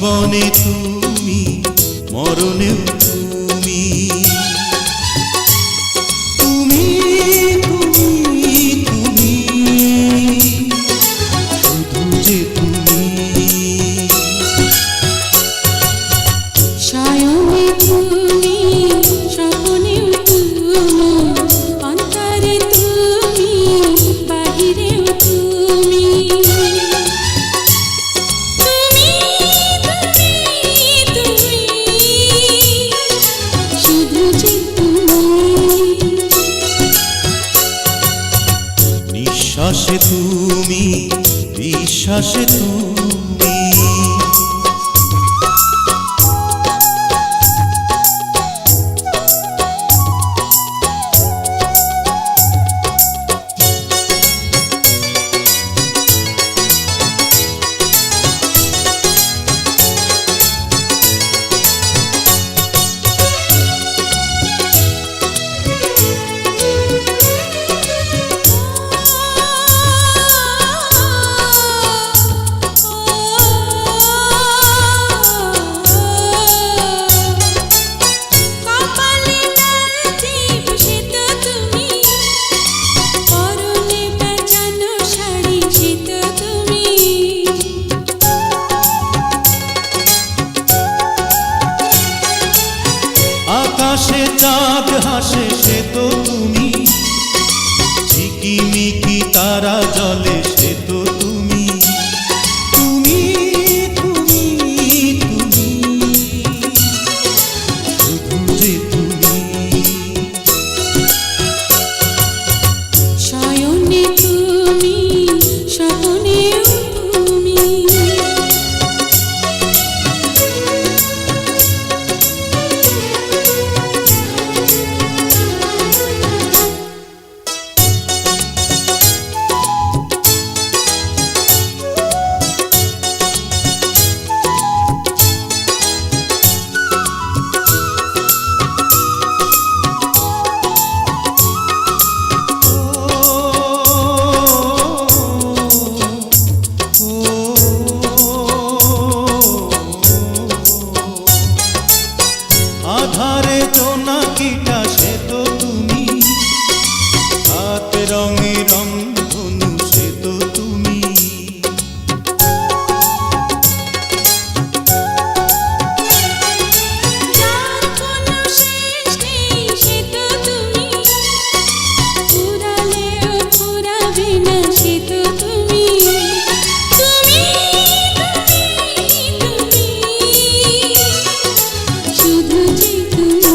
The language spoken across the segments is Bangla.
জীবনে তুমি মরণেও তুমি তুমি তুমি তুমি শুধু যে তুমি শয়নে তুমি স্বপ্নেও তুমি অন্তরে তুমি বাহিরেও তুমি নিঃশ্বাসে তুমি বিশ্বাসে তুমি আকাশে চাঁদ হাসে সে তো তুমি ঝিকিমিকি তারা জলে সে তো তুমি তুমি তুমি তুমি শুধু যে তুমি শয়নে তুমি স্বপ্নেও তুমি আধারে জোনাকিটা সে তো তুমি হাত রঙে রংধনু সে তো তুমি যার কোনো শেষ নেই সে তো তুমি ফুরালেও ফুরাবে না সে তো তুমি তুমি তুমি শুধু যে তুমি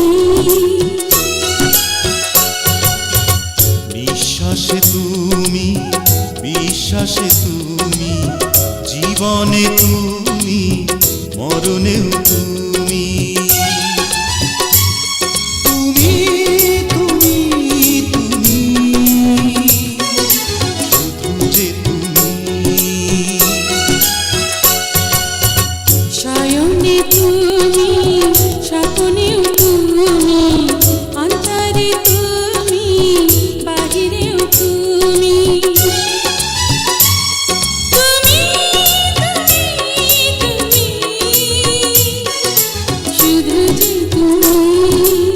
নিঃশ্বাসে তুমি বিশ্বাসে তুমি জীবনে তুমি মরণেও তুমি তুমি তুমি তুমি শুধু যে তুমি শয়নে তুমি স্বপ্নেও তুমি অন্তরে তুমি বাহিরেও তুমি তুমি তুমি শুধু যে তুমি